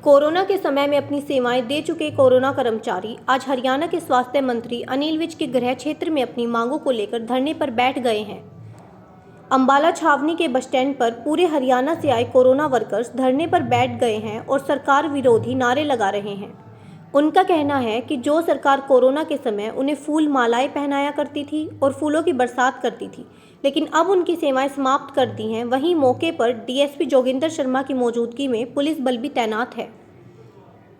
Corona के समय में अपनी सेवाएं दे चुके कोरोना कर्मचारी आज हरियाणा के स्वास्थ्य मंत्री अनिल विज के गृह क्षेत्र में अपनी मांगों को लेकर धरने पर बैठ गए हैं। अंबाला छावनी के बस स्टैंड पर पूरे हरियाणा से आए कोरोना वर्कर्स धरने पर बैठ गए हैं और सरकार विरोधी नारे लगा रहे हैं। उनका कहना है कि जो सरकार कोरोना के समय उन्हें फूल मालाएं पहनाया करती थी और फूलों की बरसात करती थी, लेकिन अब उनकी सेवाएं समाप्त कर दी हैं। वहीं मौके पर डीएसपी जोगिंदर शर्मा की मौजूदगी में पुलिस बल भी तैनात है।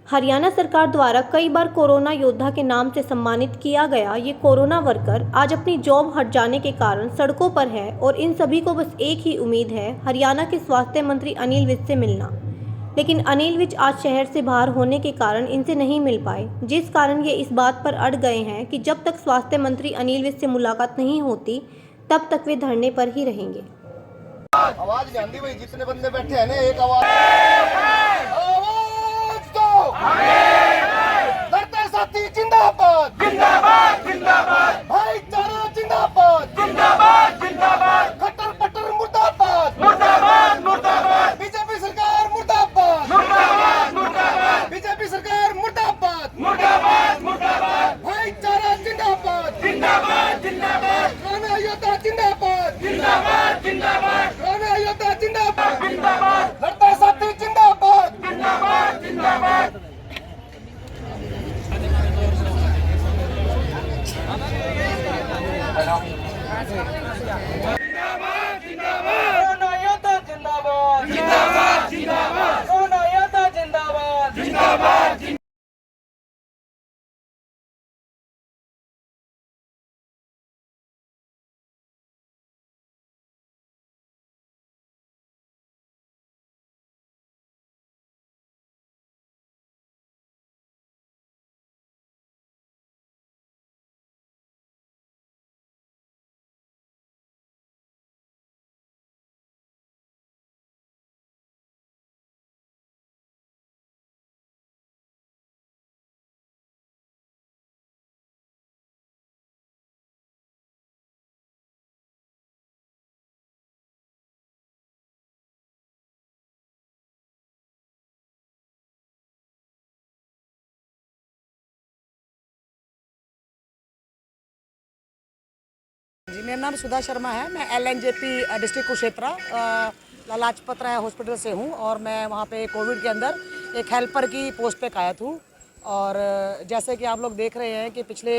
हरियाणा सरकार द्वारा कई बार कोरोना योद्धा के नाम से सम्मानित किया गया ये कोरोना वर्कर आज अपनी जॉब हट जाने के कारण सड़कों पर है और इन सभी को बस एक ही उम्मीद है, हरियाणा के स्वास्थ्य मंत्री अनिल विज से मिलना। लेकिन अनिल विज आज शहर से बाहर होने के कारण इनसे नहीं मिल पाए, जिस कारण ये इस बात पर अड़ गए हैं कि जब तक स्वास्थ्य मंत्री अनिल विज से मुलाकात नहीं होती तब तक वे धरने पर ही रहेंगे। आवाज गांधी भाई जितने बंदे बैठे हैं ना, एक आवाज दो। लड़ते साथी जिंदाबाद जिंदाबाद जिंदाबाद, भाईचारा जिंदाबाद जिंदाबाद जिंदाबाद, कट्टर पट्टर मुर्दाबाद मुर्दाबाद मुर्दाबाद, बीजेपी सरकार मुर्दाबाद मुर्दाबाद मुर्दाबाद, बीजेपी सरकार मुर्दाबाद मुर्दाबाद मुर्दाबाद, भाईचारा जिंदाबाद जिंदाबाद जिंदाबाद, कोरोना योद्धा जिंदाबाद जिंदाबाद जिंदाबाद, कोरोना योद्धा जिंदाबाद जिंदाबाद, लड़ते साथी जिंदाबाद जिंदाबाद जिंदाबाद। जिंदाबाद जिंदाबाद, कोरोना योद्धा जिंदाबाद जिंदाबाद जिंदाबाद, कोरोना योद्धा जिंदाबाद जिंदाबाद। जी, मेरा नाम सुधा शर्मा है। मैं LNJP district Kurukshetra Lajpat Rai hospital से हूँ और मैं वहाँ पे कोविड के अंदर एक हेल्पर की पोस्ट पे कायत हूँ। और जैसे कि आप लोग देख रहे हैं कि पिछले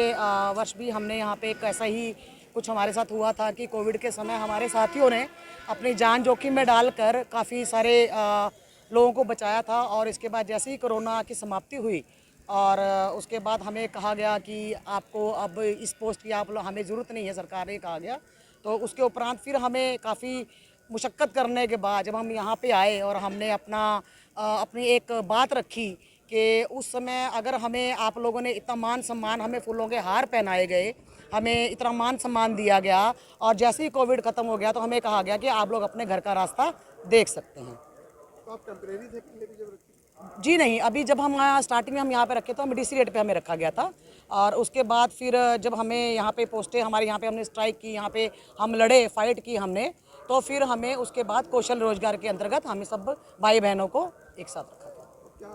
वर्ष भी हमने यहाँ पे एक ऐसा ही कुछ हमारे साथ हुआ था कि कोविड के समय हमारे साथियों ने अपनी जान जोखिम में डालकर काफ़ी सारे लोगों को बचाया था। और इसके बाद जैसे ही कोरोना की समाप्ति हुई और उसके बाद हमें कहा गया कि आपको अब इस पोस्ट की हमें ज़रूरत नहीं है, सरकार ने कहा गया। तो उसके उपरांत फिर हमें काफ़ी मुशक्क़त करने के बाद जब हम यहाँ पे आए और हमने अपनी एक बात रखी कि उस समय अगर हमें आप लोगों ने इतना मान सम्मान, हमें फूलों के हार पहनाए गए, हमें इतना मान सम्मान दिया गया और जैसे ही कोविड ख़त्म हो गया तो हमें कहा गया कि आप लोग अपने घर का रास्ता देख सकते हैं। तो आप टेम्परेरी थे पहले भी जब रखी? जी नहीं, अभी जब हम स्टार्टिंग में हम यहाँ पे रखे तो हम DC रेट पे हमें रखा गया था। और उसके बाद फिर जब हमें यहाँ पे पोस्टें हमारे यहाँ पे हमने स्ट्राइक की, यहाँ पे हम लड़े, फाइट की हमने, तो फिर हमें उसके बाद कौशल रोजगार के अंतर्गत हमें सब भाई बहनों को एक साथ रखा गया।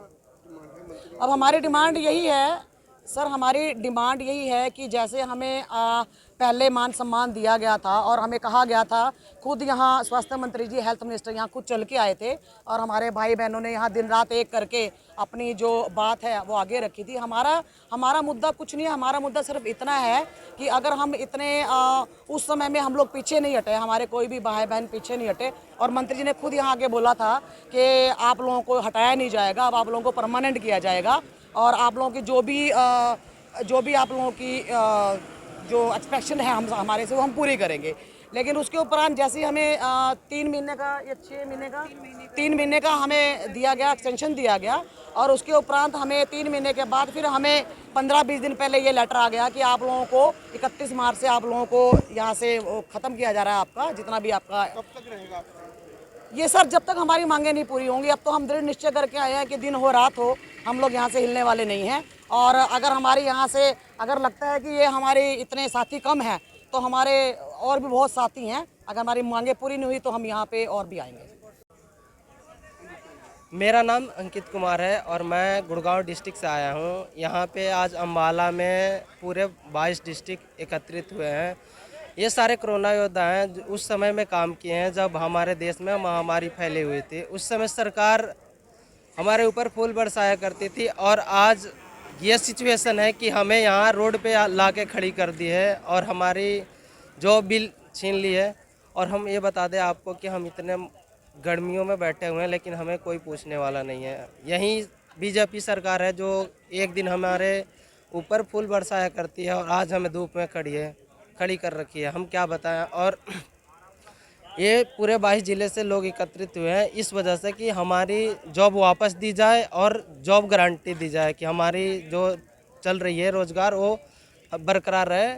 अब हमारी डिमांड यही है सर, हमारी डिमांड यही है कि जैसे हमें पहले मान सम्मान दिया गया था और हमें कहा गया था, खुद यहाँ स्वास्थ्य मंत्री जी, हेल्थ मिनिस्टर यहाँ खुद चल के आए थे और हमारे भाई बहनों ने यहाँ दिन रात एक करके अपनी जो बात है वो आगे रखी थी। हमारा मुद्दा कुछ नहीं है, हमारा मुद्दा सिर्फ इतना है कि अगर हम इतने उस समय में हम लोग पीछे नहीं हटे, हमारे कोई भी भाई बहन पीछे नहीं हटे और मंत्री जी ने खुद यहाँ आके बोला था कि आप लोगों को हटाया नहीं जाएगा, अब आप लोगों को परमानेंट किया जाएगा और आप लोगों की जो भी आप लोगों की जो एक्सपेक्टेशन है हमारे से वो हम पूरी करेंगे। लेकिन उसके उपरांत जैसे ही हमें 3 महीने का या 6 महीने का 3 महीने का हमें दिया गया, एक्सटेंशन दिया गया और उसके उपरांत हमें 3 महीने के बाद फिर हमें 15-20 दिन पहले ये लेटर आ गया कि आप लोगों को 31 मार्च से आप लोगों को यहाँ से ख़त्म किया जा रहा है, आपका जितना भी आपका। कब तक रहेगा ये सर जब तक हमारी मांगें नहीं पूरी होंगी। अब तो हम दृढ़ निश्चय करके आए हैं कि दिन हो रात हो हम लोग यहाँ से हिलने वाले नहीं हैं। और अगर हमारे यहाँ से अगर लगता है कि ये हमारे इतने साथी कम हैं तो हमारे और भी बहुत साथी हैं, अगर हमारी मांगें पूरी नहीं हुई तो हम यहाँ पे और भी आएंगे। मेरा नाम अंकित कुमार है और मैं गुड़गांव डिस्ट्रिक्ट से आया हूँ। यहाँ पे आज अम्बाला में पूरे 22 डिस्ट्रिक्ट एकत्रित हुए हैं। ये सारे कोरोना योद्धा हैं जो उस समय में काम किए हैं जब हमारे देश में महामारी फैली हुई थी। उस समय सरकार हमारे ऊपर फूल बरसाया करती थी और आज ये सिचुएशन है कि हमें यहाँ रोड पे ला के खड़ी कर दी है और हमारी जॉब भी छीन ली है। और हम ये बता दें आपको कि हम इतने गर्मियों में बैठे हुए हैं लेकिन हमें कोई पूछने वाला नहीं है। यही बीजेपी सरकार है जो एक दिन हमारे ऊपर फूल बरसाया करती है और आज हमें धूप में खड़ी कर रखी है। हम क्या बताएं। और ये पूरे 22 ज़िले से लोग एकत्रित हुए हैं इस वजह से कि हमारी जॉब वापस दी जाए और जॉब गारंटी दी जाए कि हमारी जो चल रही है रोज़गार वो बरकरार रहे।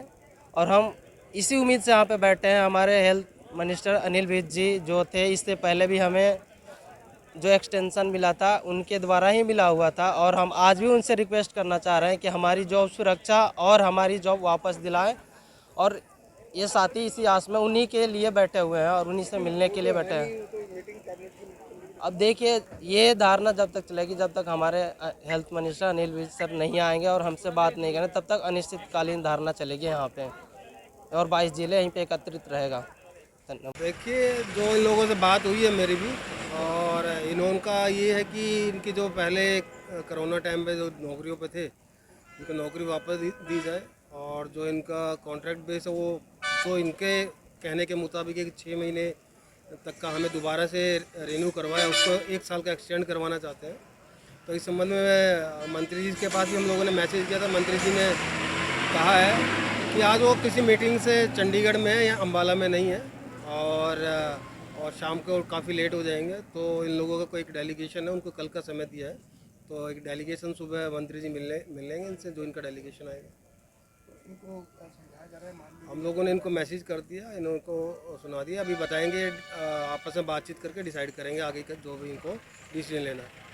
और हम इसी उम्मीद से यहाँ पे बैठे हैं। हमारे हेल्थ मिनिस्टर अनिल विज जी जो थे, इससे पहले भी हमें जो एक्सटेंशन मिला था उनके द्वारा ही मिला हुआ था और हम आज भी उनसे रिक्वेस्ट करना चाह रहे हैं कि हमारी जॉब सुरक्षा और हमारी जॉब वापस दिलाएं। और ये साथी इसी आस में उन्हीं के लिए बैठे हुए हैं और उन्हीं से मिलने के लिए बैठे हैं। अब देखिए ये धारणा जब तक चलेगी जब तक हमारे health minister Anil Vij sir नहीं आएंगे और हमसे बात नहीं करें तब तक अनिश्चितकालीन धारणा चलेगी यहाँ पे और 22 ज़िले यहीं पे एकत्रित रहेगा। धन्यवाद। देखिए जो इन लोगों से बात हुई है मेरी भी, और इनका ये है कि इनकी जो पहले कोरोना टाइम पे जो नौकरियों पे थे उनको नौकरी वापस दी जाए और जो इनका कॉन्ट्रैक्ट बेस है वो तो इनके कहने के मुताबिक 6 महीने तक का हमें दोबारा से रिन्यू करवाया, उसको 1 साल का एक्सटेंड करवाना चाहते हैं। तो इस संबंध में मंत्री जी के पास भी हम लोगों ने मैसेज किया था। मंत्री जी ने कहा है कि आज वो किसी मीटिंग से चंडीगढ़ में है या अम्बाला में नहीं है और शाम को काफ़ी लेट हो जाएंगे। तो इन लोगों का कोई एक डेलीगेशन है, उनको कल का समय दिया है। तो एक डेलीगेशन सुबह मंत्री जी मिल लेंगे इनसे, जो इनका डेलीगेशन आएगा। हम लोगों ने इनको मैसेज कर दिया, इनको सुना दिया। अभी बताएंगे, आपस में बातचीत करके डिसाइड करेंगे आगे का जो भी इनको डिसीजन लेना है।